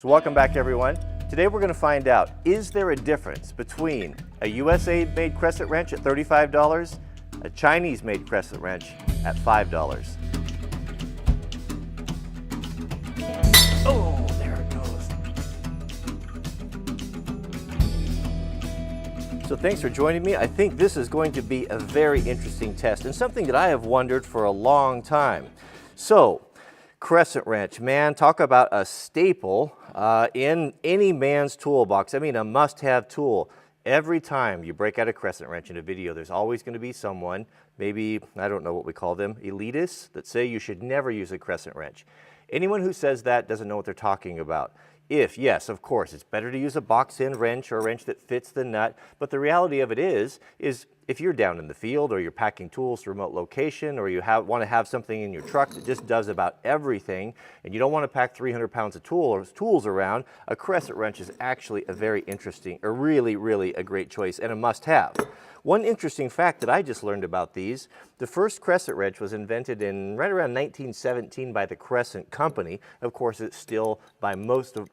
So welcome back, everyone. Today we're going to find out, is there a difference between a USA-made crescent wrench at $35, a Chinese-made crescent wrench at $5? Oh, there it goes. So thanks for joining me. I think this is going to be a very interesting test and something that I have wondered for a long time. So, crescent wrench, man, talk about a staple in any man's toolbox. I mean, a must-have tool. Every time you break out a crescent wrench in a video, there's always going to be someone, maybe, I don't know what we call them, elitists, that say you should never use a crescent wrench. Anyone who says that doesn't know what they're talking about. Yes, of course, it's better to use a box-end wrench or a wrench that fits the nut, but the reality of it is if you're down in the field or you're packing tools to a remote location or you want to have something in your truck that just does about everything and you don't want to pack 300 pounds of tools around, a crescent wrench is actually a very interesting, or really a great choice and a must-have. One interesting fact that I just learned about these, the first crescent wrench was invented in right around 1917 by the Crescent Company. Of course, it's still by most of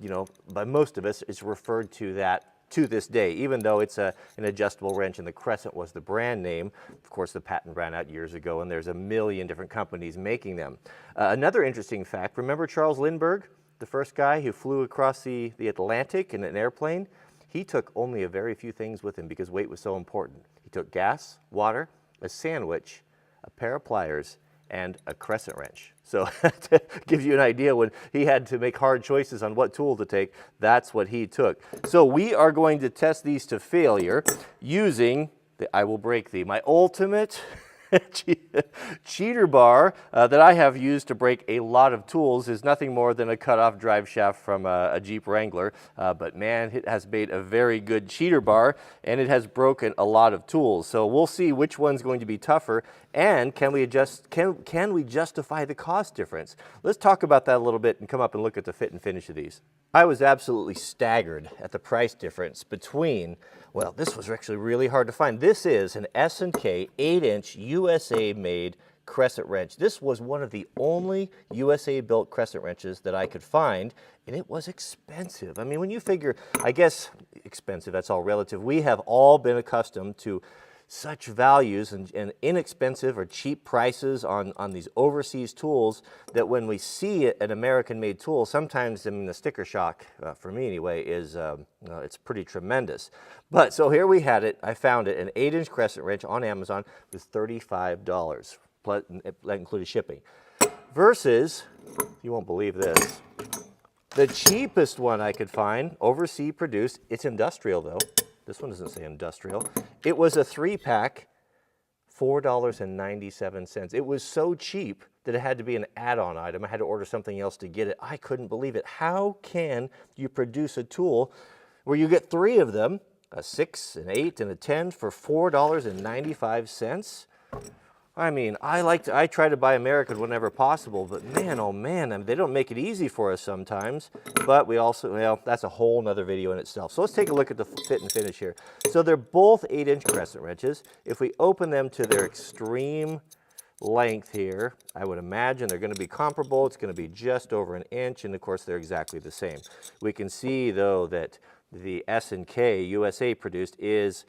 us, it's referred to that to this day, even though it's an adjustable wrench and the Crescent was the brand name. Of course, the patent ran out years ago and there's a million different companies making them. Another interesting fact, remember Charles Lindbergh, the first guy who flew across the Atlantic in an airplane? He took only a very few things with him because weight was so important. He took gas, water, a sandwich, a pair of pliers, and a crescent wrench. So to give you an idea, when he had to make hard choices on what tool to take, that's what he took. So we are going to test these to failure using I will break thee, my ultimate cheater bar that I have used to break a lot of tools is nothing more than a cut-off drive shaft from a Jeep Wrangler, but man, it has made a very good cheater bar and it has broken a lot of tools. So we'll see which one's going to be tougher and can we justify the cost difference? Let's talk about that a little bit and come up and look at the fit and finish of these. I was absolutely staggered at the price difference between, well, this was actually really hard to find. This is an S&K 8-inch USA-made crescent wrench. This was one of the only USA-built crescent wrenches that I could find, and it was expensive. I mean, when you figure, I guess expensive, that's all relative. We have all been accustomed to such values and inexpensive or cheap prices on these overseas tools that when we see an American-made tool, sometimes, I mean, the sticker shock, for me anyway, is it's pretty tremendous. But so here we had it. I found it, an 8-inch crescent wrench on Amazon was $35. That included shipping. Versus, you won't believe this, the cheapest one I could find, overseas produced, it's industrial though. This one doesn't say industrial. It was a 3-pack, $4.97. It was so cheap that it had to be an add-on item. I had to order something else to get it. I couldn't believe it. How can you produce a tool where you get 3 of them, a 6, an 8, and a 10 for $4.95? I mean, I try to buy American whenever possible, but man, oh man, I mean, they don't make it easy for us sometimes. But we also, well, that's a whole nother video in itself. So let's take a look at the fit and finish here. So they're both 8-inch crescent wrenches. If we open them to their extreme length here, I would imagine they're going to be comparable. It's going to be just over an inch, and of course they're exactly the same. We can see though that the S&K USA produced is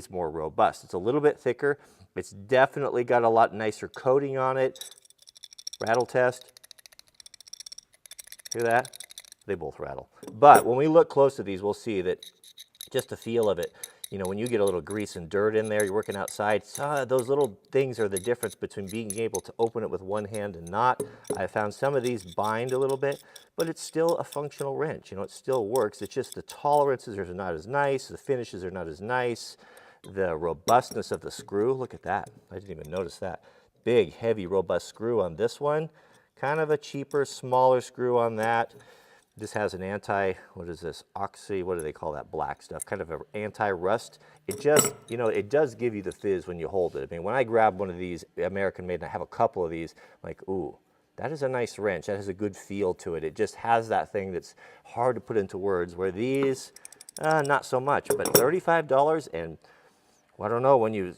more robust. It's a little bit thicker. It's definitely got a lot nicer coating on it. Rattle test. Hear that? They both rattle. But when we look close to these, we'll see that just the feel of it, you know, when you get a little grease and dirt in there, you're working outside, those little things are the difference between being able to open it with one hand and not. I found some of these bind a little bit, but it's still a functional wrench. You know, it still works. It's just the tolerances are not as nice, the finishes are not as nice. The robustness of the screw, look at that. I didn't even notice that. Big, heavy, robust screw on this one. Kind of a cheaper, smaller screw on that. This has an what is this? Oxy, what do they call that black stuff? Kind of an anti-rust. It just, you know, it does give you the fizz when you hold it. I mean, when I grab one of these American-made, and I have a couple of these, I'm like, ooh, that is a nice wrench. That has a good feel to it. It just has that thing that's hard to put into words, where these, not so much. But $35 and I don't know, when you,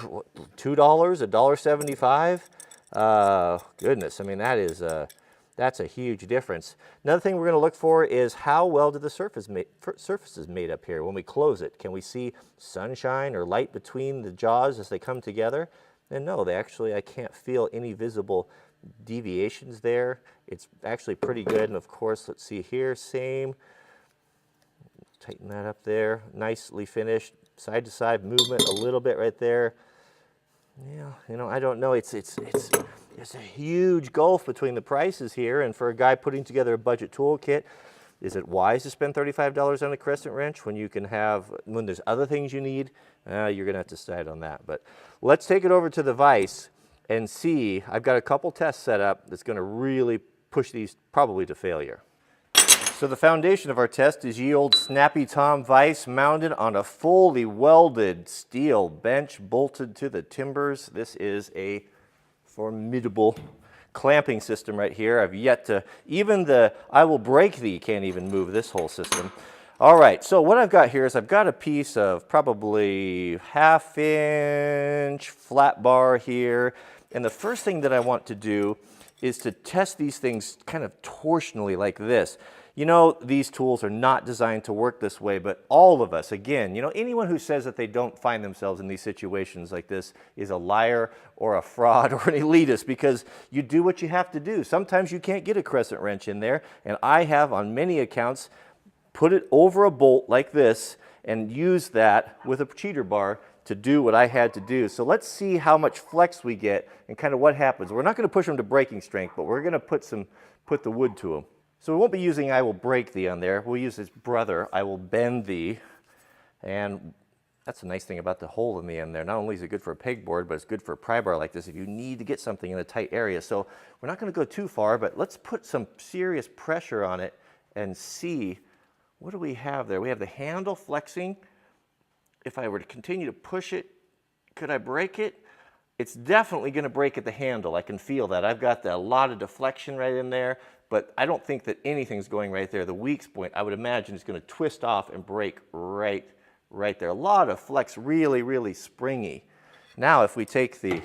$2, $1.75? Goodness, I mean, that is That's a huge difference. Another thing we're going to look for is how well did the surfaces made up here when we close it. Can we see sunshine or light between the jaws as they come together? And no, I can't feel any visible deviations there. It's actually pretty good. And of course, let's see here, same. Tighten that up there. Nicely finished. Side to side movement a little bit right there. Yeah, you know, I don't know. There's a huge gulf between the prices here, and for a guy putting together a budget toolkit, is it wise to spend $35 on a crescent wrench when there's other things you need? You're gonna have to decide on that. But let's take it over to the vise and see. I've got a couple tests set up that's gonna really push these probably to failure. So the foundation of our test is ye old Snappy Tom vise mounted on a fully welded steel bench bolted to the timbers. This is a formidable clamping system right here. I've yet to, even the I will break thee can't even move this whole system. All right, so what I've got here is I've got a piece of probably 1/2 inch flat bar here. And the first thing that I want to do is to test these things kind of torsionally like this. You know, these tools are not designed to work this way, but all of us, again, you know, anyone who says that they don't find themselves in these situations like this is a liar or a fraud or an elitist, because you do what you have to do. Sometimes you can't get a crescent wrench in there, and I have on many accounts put it over a bolt like this and used that with a cheater bar to do what I had to do. So let's see how much flex we get and kind of what happens. We're not going to push them to breaking strength, but we're going to put the wood to them. So we won't be using I will break thee on there. We'll use its brother, I will bend thee. And that's the nice thing about the hole in the end there. Not only is it good for a pegboard, but it's good for a pry bar like this if you need to get something in a tight area. So we're not going to go too far, but let's put some serious pressure on it and see what do we have there. We have the handle flexing. If I were to continue to push it, could I break it? It's definitely going to break at the handle. I can feel that. I've got a lot of deflection right in there, but I don't think that anything's going right there. The weak point, I would imagine, is going to twist off and break right there. A lot of flex, really, really springy. Now, if we take the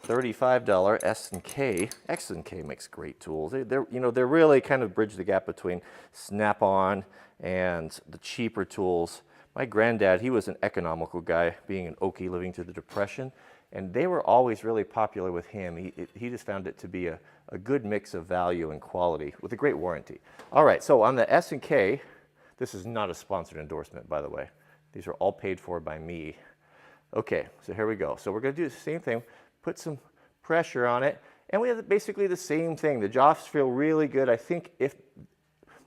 $35 S&K, X&K makes great tools. They're really kind of bridge the gap between Snap-on and the cheaper tools. My granddad, he was an economical guy, being an Okie living through the Depression, and they were always really popular with him. He just found it to be a good mix of value and quality with a great warranty. All right, so on the S&K, this is not a sponsored endorsement, by the way. These are all paid for by me. Okay, so here we go. So we're going to do the same thing, put some pressure on it, and we have basically the same thing. The jaws feel really good. I think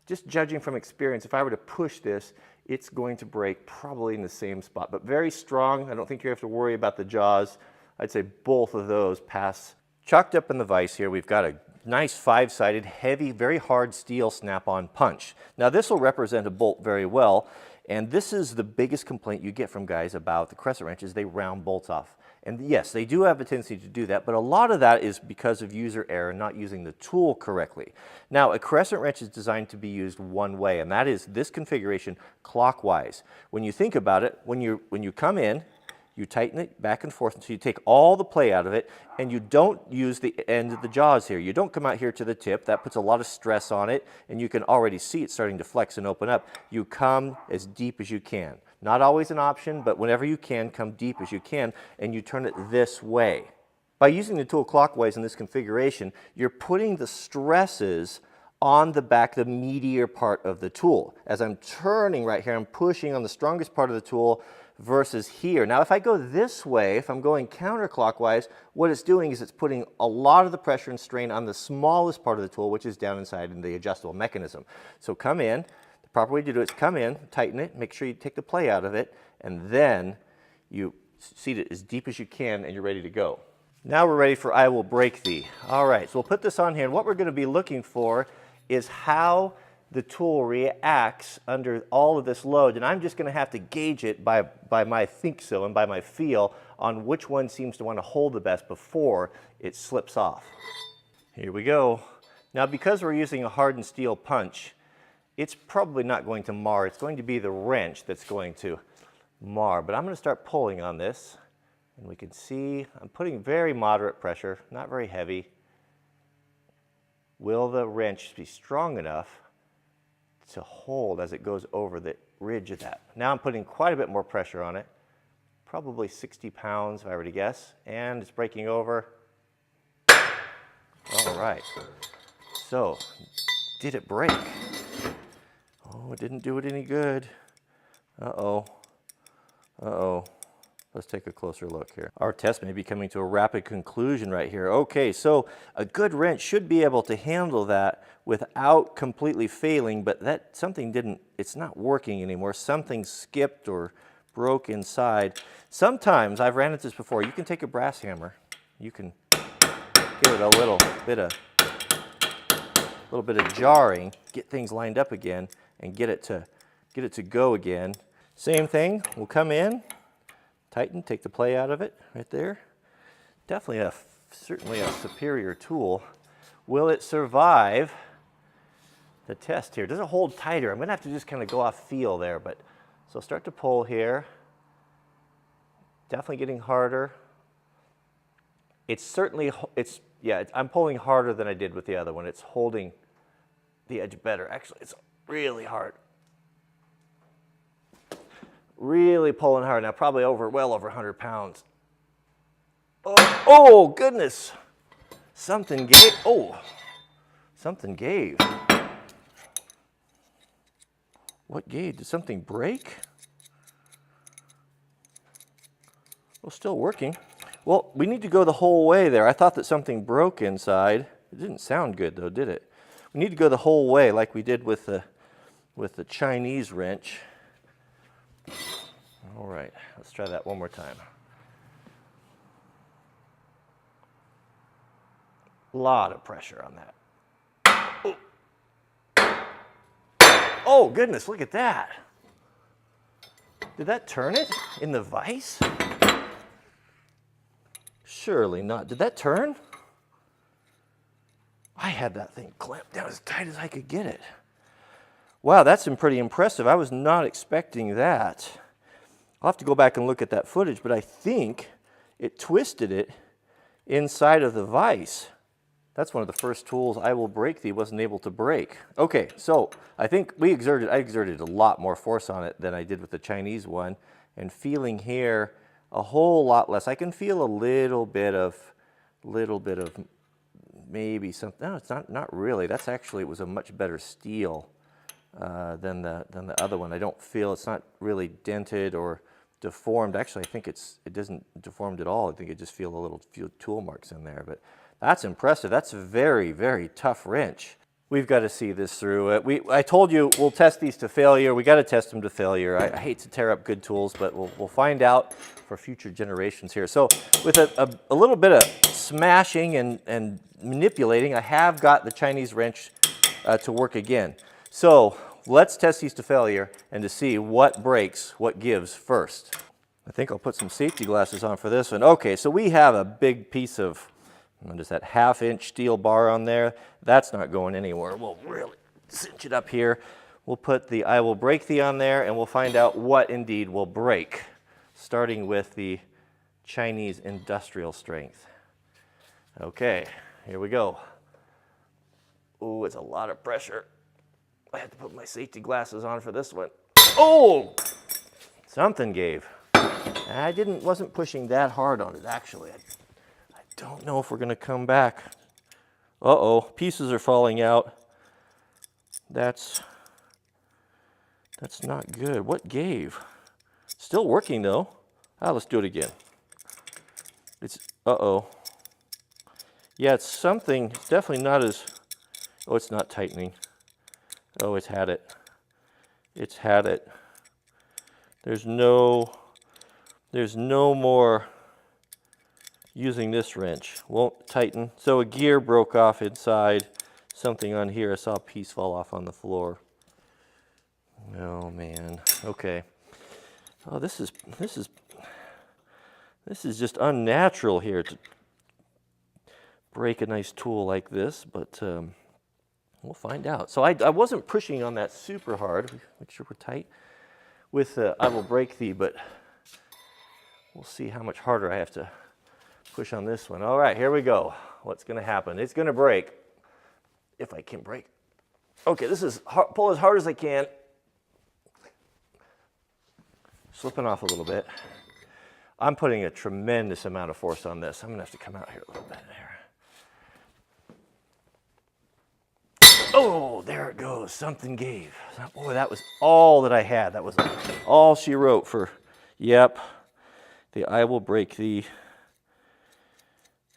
just judging from experience, if I were to push this, it's going to break probably in the same spot, but very strong. I don't think you have to worry about the jaws. I'd say both of those pass. Chalked up in the vise here, we've got a nice 5-sided, heavy, very hard steel snap-on punch. Now this will represent a bolt very well, and this is the biggest complaint you get from guys about the crescent wrenches. They round bolts off. And yes, they do have a tendency to do that, but a lot of that is because of user error, not using the tool correctly. Now, a crescent wrench is designed to be used one way, and that is this configuration clockwise. When you think about it, when you come in, you tighten it back and forth until you take all the play out of it, and you don't use the end of the jaws here. You don't come out here to the tip. That puts a lot of stress on it, and you can already see it starting to flex and open up. You come as deep as you can. Not always an option, but whenever you can, come deep as you can, and you turn it this way. By using the tool clockwise in this configuration, you're putting the stresses on the back, the meatier part of the tool. As I'm turning right here, I'm pushing on the strongest part of the tool versus here. Now, if I go this way, if I'm going counterclockwise, what it's doing is it's putting a lot of the pressure and strain on the smallest part of the tool, which is down inside in the adjustable mechanism. So come in. The proper way to do it is come in, tighten it, make sure you take the play out of it, and then you seat it as deep as you can, and you're ready to go. Now we're ready for I will break thee. All right, so we'll put this on here, and what we're going to be looking for is how the tool reacts under all of this load, and I'm just going to have to gauge it by my think so and by my feel on which one seems to want to hold the best before it slips off. Here we go. Now, because we're using a hardened steel punch, it's probably not going to mar. It's going to be the wrench that's going to mar, but I'm going to start pulling on this, and we can see I'm putting very moderate pressure, not very heavy. will the wrench be strong enough to hold as it goes over the ridge of that? Now I'm putting quite a bit more pressure on it, probably 60 pounds if I were to guess, and it's breaking over. All right, so did it break? Oh, it didn't do it any good. Uh-oh, uh-oh. Let's take a closer look here. Our test may be coming to a rapid conclusion right here. Okay, so a good wrench should be able to handle that without completely failing, but that something didn't, it's not working anymore. Something skipped or broke inside. Sometimes, I've ran into this before, you can take a brass hammer, you can give it a little bit of jarring, get things lined up again, and get it to go again. Same thing, we'll come in, tighten, take the play out of it, right there. Definitely certainly a superior tool. Will it survive the test here? Does it hold tighter? I'm gonna have to just kind of go off feel there, but so start to pull here. Definitely getting harder. It's certainly, I'm pulling harder than I did with the other one. It's holding the edge better. Actually, it's really hard. Really pulling hard now, probably well over 100 pounds. Oh goodness. Something gave. Oh, something gave. What gave? Did something break? Well, still working. Well, we need to go the whole way there. I thought that something broke inside. It didn't sound good though, did it? We need to go the whole way like we did with the Chinese wrench. All right, let's try that one more time. A lot of pressure on that. Oh goodness, look at that. Did that turn it in the vise? Surely not. Did that turn? I had that thing clamped down as tight as I could get it. Wow, that's pretty impressive. I was not expecting that. I'll have to go back and look at that footage, but I think it twisted it inside of the vise. That's one of the first tools I will break thee wasn't able to break. Okay, so I think I exerted a lot more force on it than I did with the Chinese one, and feeling here a whole lot less. I can feel a little bit of maybe something. No, it's not really. That's actually, it was a much better steel than the other one. I don't feel, it's not really dented or deformed. Actually, I think it isn't deformed at all. I think it just feels a few tool marks in there, but that's impressive. That's a very, very tough wrench. We've got to see this through. I told you we'll test these to failure. We got to test them to failure. I hate to tear up good tools, but we'll find out for future generations here. So with a little bit of smashing and manipulating, I have got the Chinese wrench to work again. So let's test these to failure and to see what breaks, what gives first. I think I'll put some safety glasses on for this one. Okay, so we have a big piece of, what is that, 1/2-inch steel bar on there. That's not going anywhere. We'll really cinch it up here. We'll put the I will break thee on there, and we'll find out what indeed will break, starting with the Chinese industrial strength. Okay, here we go. Ooh, it's a lot of pressure. I had to put my safety glasses on for this one. Oh! Something gave. I wasn't pushing that hard on it, actually. I don't know if we're going to come back. Uh-oh, pieces are falling out. That's not good. What gave? Still working, though. Let's do it again. Uh-oh. Yeah, it's something. It's definitely not as... Oh, it's not tightening. Oh, it's had it. It's had it. There's no more using this wrench. Won't tighten. So a gear broke off inside. Something on here. I saw a piece fall off on the floor. Oh man. Okay. Oh, this is just unnatural here to break a nice tool like this, but we'll find out. So I wasn't pushing on that super hard. Make sure we're tight with I will break thee, but we'll see how much harder I have to push on this one. All right, here we go. What's going to happen? It's going to break. if I can break. Okay, this is hard, pull as hard as I can. Slipping off a little bit. I'm putting a tremendous amount of force on this. I'm gonna have to come out here a little bit here. Oh, there it goes, something gave. Boy, that was all that I had. That was all she wrote for, yep, the I will break thee.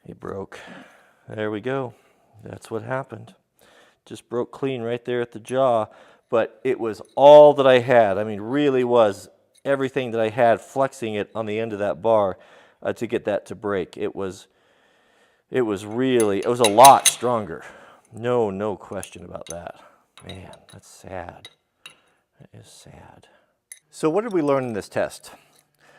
It broke. There we go. That's what happened. Just broke clean right there at the jaw, but it was all that I had. I mean, really was everything that I had, flexing it on the end of that bar to get that to break. It was a lot stronger. No question about that. Man, that's sad. That is sad. So what did we learn in this test?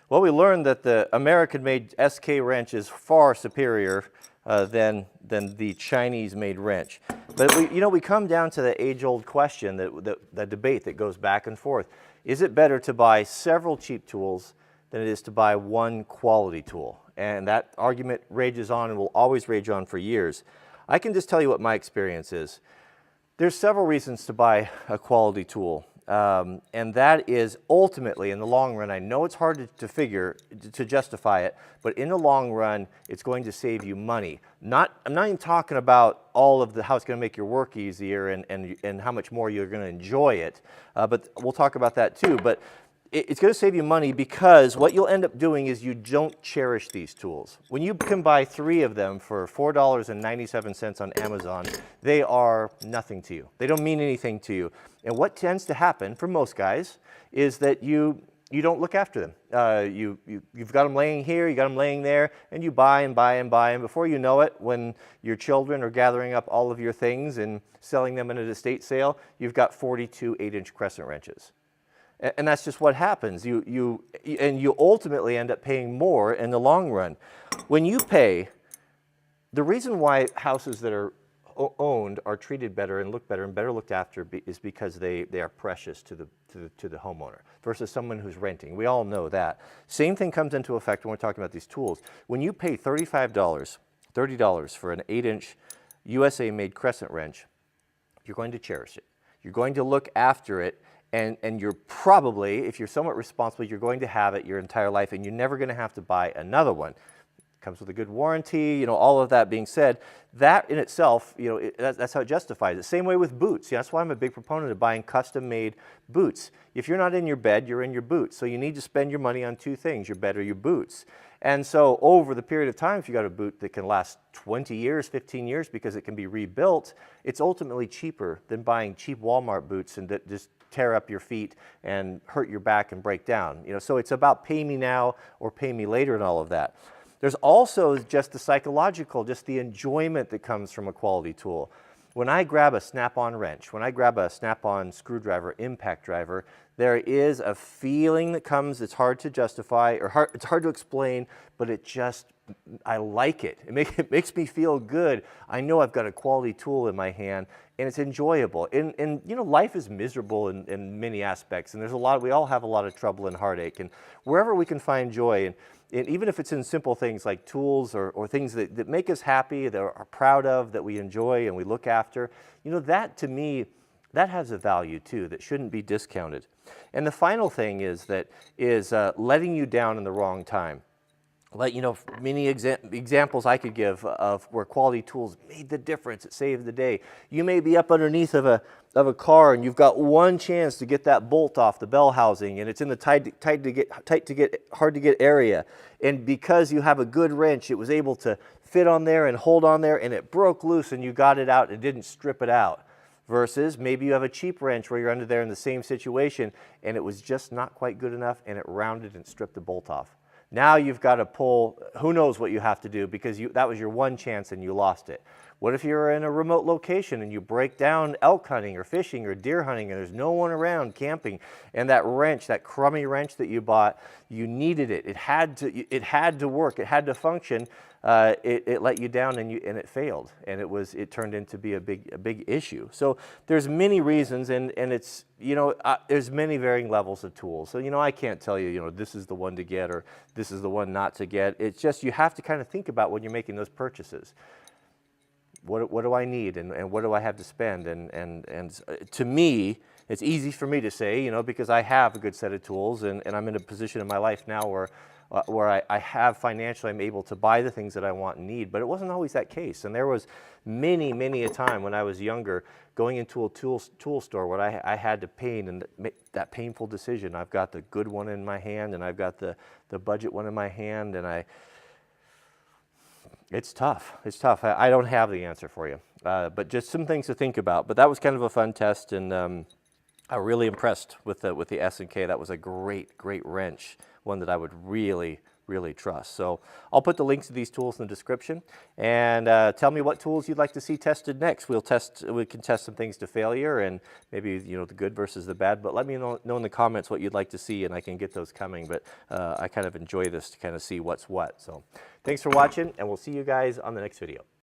Well, we learned that the American-made SK wrench is far superior than the Chinese-made wrench. But we come down to the age-old question, that debate that goes back and forth. Is it better to buy several cheap tools than it is to buy one quality tool? And that argument rages on and will always rage on for years. I can just tell you what my experience is. There's several reasons to buy a quality tool. And that is ultimately, in the long run, I know it's hard to justify it, but in the long run, it's going to save you money. I'm not even talking about all of how it's going to make your work easier and how much more you're going to enjoy it, but we'll talk about that too. But it's going to save you money because what you'll end up doing is you don't cherish these tools. When you can buy 3 of them for $4.97 on Amazon, they are nothing to you. They don't mean anything to you. And what tends to happen for most guys is that you don't look after them. You've got them laying here, you got them laying there, and you buy and buy and buy, and before you know it, when your children are gathering up all of your things and selling them in an estate sale, you've got 42 8-inch crescent wrenches. And that's just what happens. You ultimately end up paying more in the long run. When you pay, the reason why houses that are owned are treated better and look better and better looked after is because they are precious to the homeowner versus someone who's renting. We all know that. Same thing comes into effect when we're talking about these tools. When you pay $30 for an 8-inch USA-made crescent wrench, you're going to cherish it. You're going to look after it. And you're probably, if you're somewhat responsible, you're going to have it your entire life, and you're never going to have to buy another one. It comes with a good warranty, all of that being said, that in itself, that's how it justifies it. Same way with boots. That's why I'm a big proponent of buying custom-made boots. If you're not in your bed, you're in your boots. So you need to spend your money on 2 things, your bed or your boots. And so over the period of time, if you got a boot that can last 20 years, 15 years, because it can be rebuilt, it's ultimately cheaper than buying cheap Walmart boots and that just tear up your feet and hurt your back and break down. So it's about pay me now or pay me later and all of that. There's also just the psychological, just the enjoyment that comes from a quality tool. When I grab a Snap-on wrench, when I grab a Snap-on screwdriver, impact driver, there is a feeling that comes that's hard to justify or it's hard to explain, but I like it. It makes me feel good. I know I've got a quality tool in my hand and it's enjoyable. And life is miserable in many aspects, and we all have a lot of trouble and heartache, and wherever we can find joy, and even if it's in simple things like tools or things that make us happy, that are proud of, that we enjoy and we look after, that to me, that has a value too that shouldn't be discounted. And the final thing is letting you down in the wrong time. Many examples I could give of where quality tools made the difference. It saved the day. You may be up underneath of a car and you've got one chance to get that bolt off the bell housing, and it's in the hard to get area. And because you have a good wrench, it was able to fit on there and hold on there, and it broke loose and you got it out and didn't strip it out. Versus maybe you have a cheap wrench where you're under there in the same situation and it was just not quite good enough and it rounded and stripped the bolt off. Now you've got to pull, who knows what you have to do, because that was your one chance and you lost it. What if you're in a remote location and you break down elk hunting or fishing or deer hunting and there's no one around camping, and that wrench, that crummy wrench that you bought, you needed it. It had to work. It had to function. It let you down and it failed, and it turned into be a big issue. So there's many reasons, and it's there's many varying levels of tools. So I can't tell you this is the one to get or this is the one not to get. It's just you have to kind of think about when you're making those purchases. what do I need, and what do I have to spend? And to me, it's easy for me to say, you know, because I have a good set of tools, and I'm in a position in my life now where I have financially, I'm able to buy the things that I want and need, but it wasn't always that case. And there was many a time when I was younger going into a tool store where I had to make that painful decision. I've got the good one in my hand, and I've got the budget one in my hand, and it's tough. It's tough. I don't have the answer for you, but just some things to think about. But that was kind of a fun test, and I'm really impressed with the S&K. That was a great wrench, one that I would really trust. So I'll put the links to these tools in the description, and tell me what tools you'd like to see tested next. We can test some things to failure, and maybe, you know, the good versus the bad, but let me know in the comments what you'd like to see, and I can get those coming. But I kind of enjoy this to kind of see what's what. So thanks for watching, and we'll see you guys on the next video.